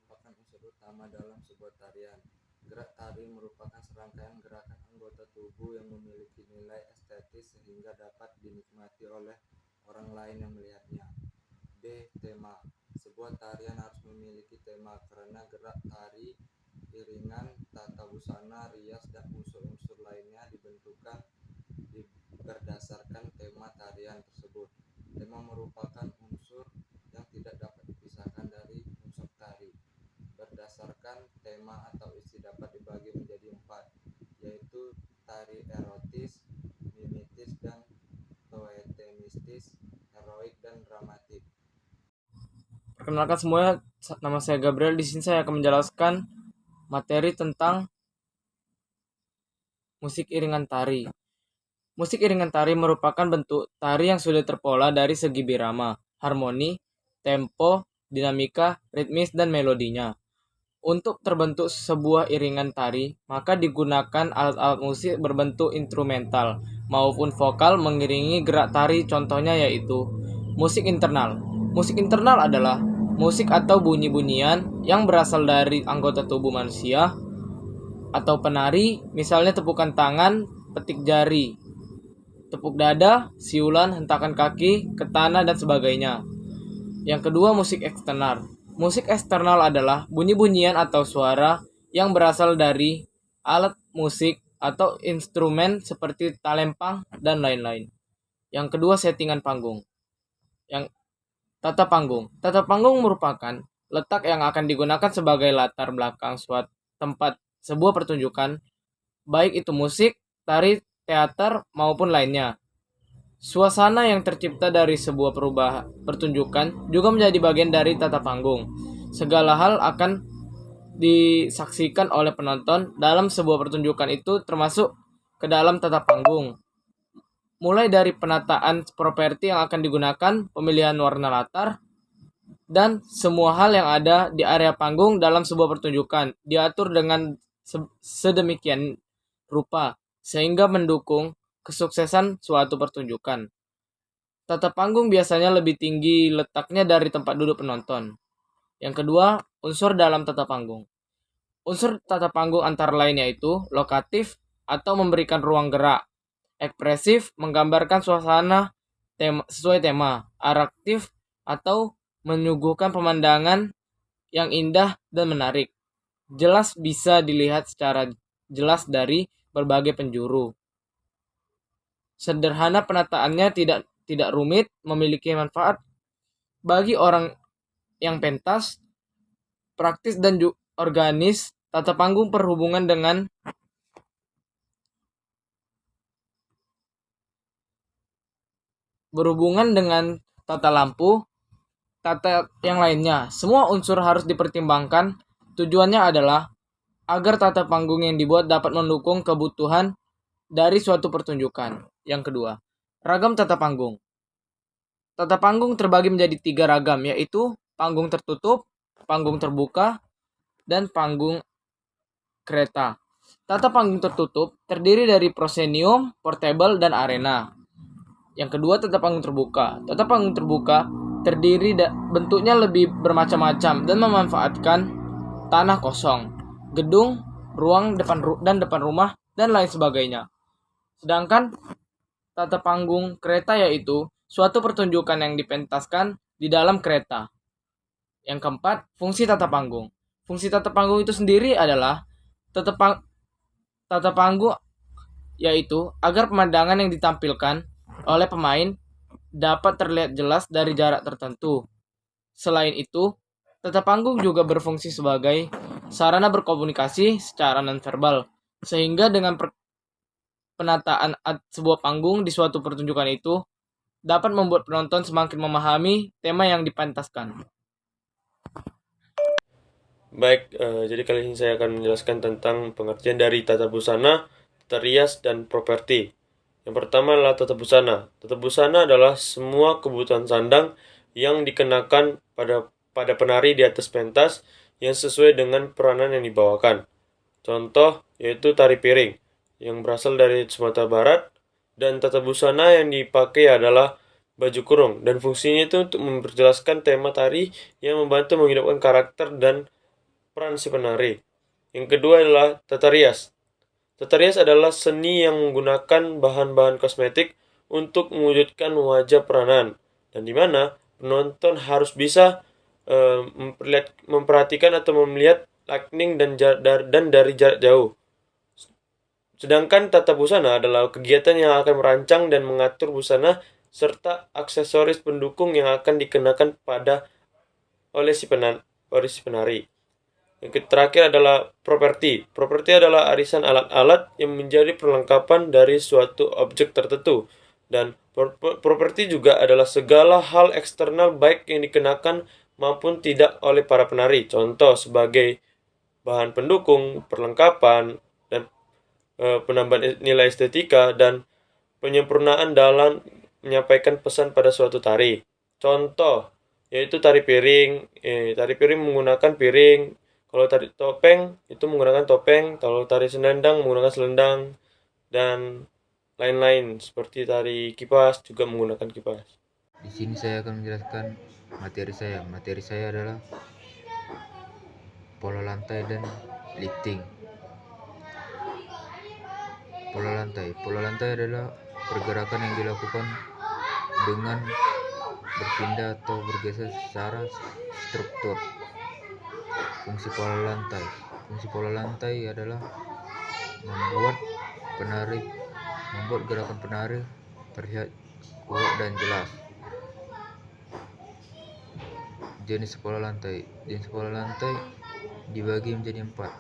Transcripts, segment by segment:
merupakan unsur utama dalam sebuah tarian. Gerak tari merupakan serangkaian gerakan anggota tubuh yang memiliki nilai estetis sehingga dapat dinikmati oleh orang lain yang melihatnya. B. Tema. Sebuah tarian harus memiliki tema karena gerak tari, iringan, tata busana, rias, dan unsur-unsur lainnya dibentukkan berdasarkan tema tarian tersebut. Tema merupakan unsur yang tidak dapat dipisahkan dari unsur tari. Berdasarkan tema atau isi dapat dibagi menjadi 4, yaitu tari erotis, mimetis, dan toetemistis, heroik, dan dramatik. Perkenalkan semuanya, nama saya Gabriel. Di sini saya akan menjelaskan materi tentang musik iringan tari. Musik iringan tari merupakan bentuk tari yang sudah terpola dari segi birama, harmoni, tempo, dinamika, ritmis, dan melodinya. Untuk terbentuk sebuah iringan tari, maka digunakan alat-alat musik berbentuk instrumental maupun vokal mengiringi gerak tari. Contohnya yaitu musik internal. Musik internal adalah musik atau bunyi-bunyian yang berasal dari anggota tubuh manusia atau penari, misalnya tepukan tangan, petik jari, tepuk dada, siulan, hentakan kaki, ketana, dan sebagainya. Yang kedua, musik eksternal. Musik eksternal adalah bunyi-bunyian atau suara yang berasal dari alat musik atau instrumen seperti talempang dan lain-lain. Yang kedua, settingan panggung. Yang tata panggung. Tata panggung merupakan letak yang akan digunakan sebagai latar belakang suatu tempat sebuah pertunjukan, baik itu musik, tari, teater, maupun lainnya. Suasana yang tercipta dari sebuah pertunjukan juga menjadi bagian dari tata panggung. Segala hal akan disaksikan oleh penonton dalam sebuah pertunjukan itu termasuk ke dalam tata panggung. Mulai dari penataan properti yang akan digunakan, pemilihan warna latar, dan semua hal yang ada di area panggung dalam sebuah pertunjukan diatur dengan sedemikian rupa sehingga mendukung kesuksesan suatu pertunjukan. Tata panggung biasanya lebih tinggi letaknya dari tempat duduk penonton. Yang kedua, unsur dalam tata panggung. Unsur tata panggung antara lain yaitu lokatif atau memberikan ruang gerak, ekspresif menggambarkan suasana sesuai tema, atraktif atau menyuguhkan pemandangan yang indah dan menarik. Jelas bisa dilihat secara jelas dari berbagai penjuru. Sederhana penataannya tidak rumit, memiliki manfaat bagi orang yang pentas, praktis dan organis. Tata panggung berhubungan dengan tata lampu, tata yang lainnya. Semua unsur harus dipertimbangkan. Tujuannya adalah agar tata panggung yang dibuat dapat mendukung kebutuhan dari suatu pertunjukan. Yang kedua, ragam tata panggung. Tata panggung terbagi menjadi 3 ragam, yaitu panggung tertutup, panggung terbuka, dan panggung kereta. Tata panggung tertutup terdiri dari proscenium, portable, dan arena. Yang kedua, tata panggung terbuka. Tata panggung terbuka terdiri bentuknya lebih bermacam-macam dan memanfaatkan tanah kosong, gedung, ruang depan rumah, dan lain sebagainya. Sedangkan tata panggung kereta yaitu suatu pertunjukan yang dipentaskan di dalam kereta. Yang keempat, fungsi tata panggung. Fungsi tata panggung itu sendiri adalah tata panggung yaitu agar pemandangan yang ditampilkan oleh pemain dapat terlihat jelas dari jarak tertentu. Selain itu, tata panggung juga berfungsi sebagai sarana berkomunikasi secara nonverbal, sehingga dengan penataan sebuah panggung di suatu pertunjukan itu dapat membuat penonton semakin memahami tema yang dipentaskan. Baik, jadi kali ini saya akan menjelaskan tentang pengertian dari tata busana, tata rias, dan properti. Yang pertama adalah tata busana. Tata busana adalah semua kebutuhan sandang yang dikenakan pada penari di atas pentas yang sesuai dengan peranan yang dibawakan. Contoh yaitu tari piring yang berasal dari Sumatera Barat, dan tata busana yang dipakai adalah baju kurung, dan fungsinya itu untuk memperjelaskan tema tari yang membantu menghidupkan karakter dan peran si penari. Yang kedua adalah tata rias. Tata rias adalah seni yang menggunakan bahan-bahan kosmetik untuk mewujudkan wajah peranan, dan di mana penonton harus bisa memperhatikan atau melihat lightning dan dari jarak jauh. Sedangkan tata busana adalah kegiatan yang akan merancang dan mengatur busana serta aksesoris pendukung yang akan dikenakan oleh si penari. Yang terakhir adalah properti. Properti adalah arisan alat-alat yang menjadi perlengkapan dari suatu objek tertentu. Dan properti juga adalah segala hal eksternal baik yang dikenakan maupun tidak oleh para penari. Contoh sebagai bahan pendukung, perlengkapan, dan penambahan nilai estetika dan penyempurnaan dalam menyampaikan pesan pada suatu tari. Contoh yaitu tari piring. Tari piring menggunakan piring. Kalau tari topeng itu menggunakan topeng. Kalau tari selendang menggunakan selendang, dan lain-lain. Seperti tari kipas juga menggunakan kipas. Di sini saya akan menjelaskan materi saya. Materi saya adalah pola lantai dan lifting. Pola lantai. Pola lantai adalah pergerakan yang dilakukan dengan berpindah atau bergeser secara struktur. Fungsi pola lantai. Fungsi pola lantai adalah membuat gerakan penari terlihat kuat dan jelas. Jenis pola lantai. Jenis pola lantai dibagi menjadi 4,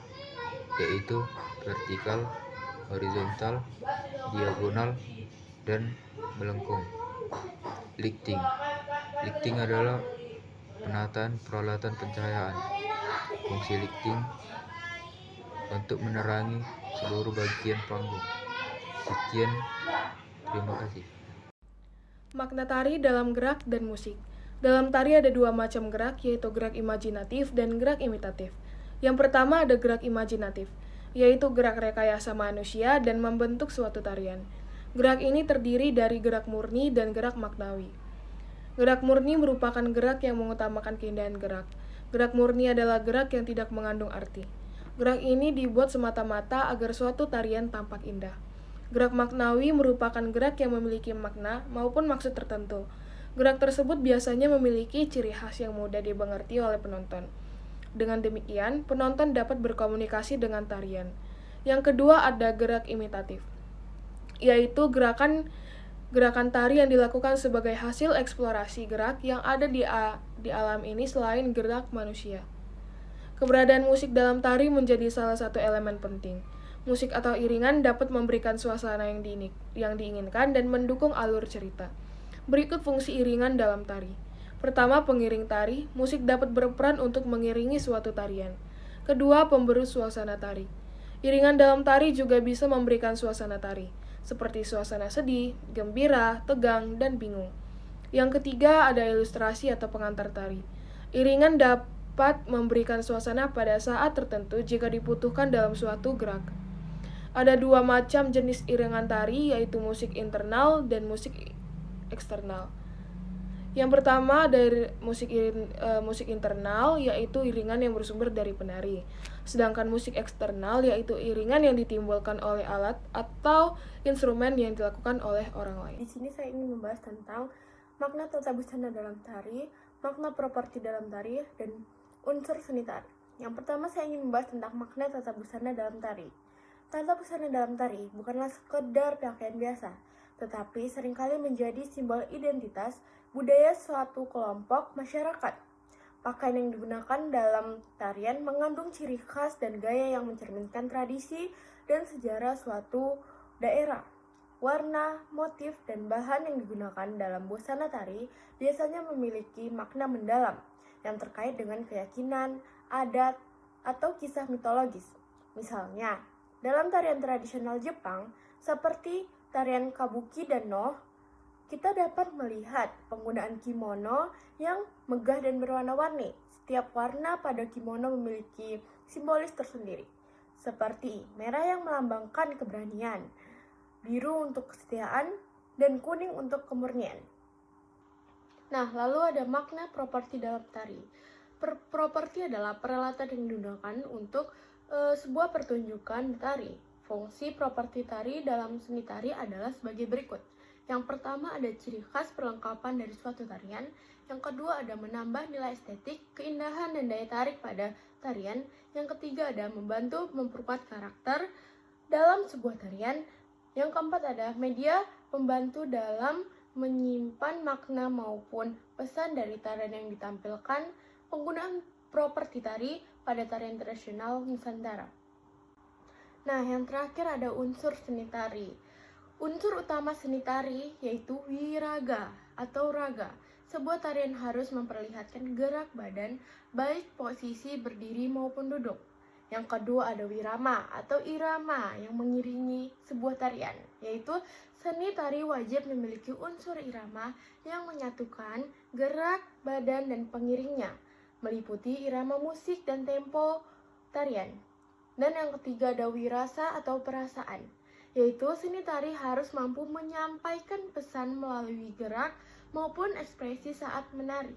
yaitu vertikal, horizontal, diagonal, dan melengkung. Lighting. Lighting adalah penataan peralatan pencahayaan. Fungsi lighting untuk menerangi seluruh bagian panggung. Sekian, terima kasih. Makna tari dalam gerak dan musik. Dalam tari ada 2 macam gerak, yaitu gerak imajinatif dan gerak imitatif. Yang pertama ada gerak imajinatif, yaitu gerak rekayasa manusia dan membentuk suatu tarian. Gerak ini terdiri dari gerak murni dan gerak maknawi. Gerak murni merupakan gerak yang mengutamakan keindahan gerak. Gerak murni adalah gerak yang tidak mengandung arti. Gerak ini dibuat semata-mata agar suatu tarian tampak indah. Gerak maknawi merupakan gerak yang memiliki makna maupun maksud tertentu. Gerak tersebut biasanya memiliki ciri khas yang mudah dimengerti oleh penonton. Dengan demikian, penonton dapat berkomunikasi dengan tarian. Yang kedua ada gerak imitatif, yaitu gerakan tari yang dilakukan sebagai hasil eksplorasi gerak yang ada di alam ini selain gerak manusia. Keberadaan musik dalam tari menjadi salah satu elemen penting. Musik atau iringan dapat memberikan suasana yang diinginkan dan mendukung alur cerita. Berikut fungsi iringan dalam tari. Pertama, pengiring tari. Musik dapat berperan untuk mengiringi suatu tarian. Kedua, pemberi suasana tari. Iringan dalam tari juga bisa memberikan suasana tari, seperti suasana sedih, gembira, tegang, dan bingung. Yang ketiga, ada ilustrasi atau pengantar tari. Iringan dapat memberikan suasana pada saat tertentu jika dibutuhkan dalam suatu gerak. Ada 2 macam jenis iringan tari, yaitu musik internal dan musik eksternal. Yang pertama dari musik internal, yaitu iringan yang bersumber dari penari. Sedangkan musik eksternal yaitu iringan yang ditimbulkan oleh alat atau instrumen yang dilakukan oleh orang lain. Di sini saya ingin membahas tentang makna tata busana dalam tari, makna properti dalam tari, dan unsur seni tari. Yang pertama saya ingin membahas tentang makna tata busana dalam tari. Tata busana dalam tari bukanlah sekedar pakaian biasa, tetapi seringkali menjadi simbol identitas budaya suatu kelompok masyarakat. Pakaian yang digunakan dalam tarian mengandung ciri khas dan gaya yang mencerminkan tradisi dan sejarah suatu daerah. Warna, motif, dan bahan yang digunakan dalam busana tari biasanya memiliki makna mendalam yang terkait dengan keyakinan, adat, atau kisah mitologis. Misalnya, dalam tarian tradisional Jepang seperti tarian kabuki dan noh, kita dapat melihat penggunaan kimono yang megah dan berwarna-warni. Setiap warna pada kimono memiliki simbolis tersendiri, seperti merah yang melambangkan keberanian, biru untuk kesetiaan, dan kuning untuk kemurnian. Nah, lalu ada makna properti dalam tari. Properti adalah peralatan yang digunakan untuk sebuah pertunjukan tari. Fungsi properti tari dalam seni tari adalah sebagai berikut. Yang pertama ada ciri khas perlengkapan dari suatu tarian. Yang kedua ada menambah nilai estetik, keindahan dan daya tarik pada tarian. Yang ketiga ada membantu memperkuat karakter dalam sebuah tarian. Yang keempat ada media pembantu dalam menyimpan makna maupun pesan dari tarian yang ditampilkan. Penggunaan properti tari pada tarian tradisional Nusantara. Nah, yang terakhir ada unsur seni tari. Unsur utama seni tari yaitu wiraga atau raga. Sebuah tarian harus memperlihatkan gerak badan, baik posisi berdiri maupun duduk. Yang kedua ada wirama atau irama yang mengiringi sebuah tarian, yaitu seni tari wajib memiliki unsur irama yang menyatukan gerak badan dan pengiringnya, meliputi irama musik dan tempo tarian. Dan yang ketiga ada wirasa atau perasaan, yaitu seni tari harus mampu menyampaikan pesan melalui gerak maupun ekspresi saat menari.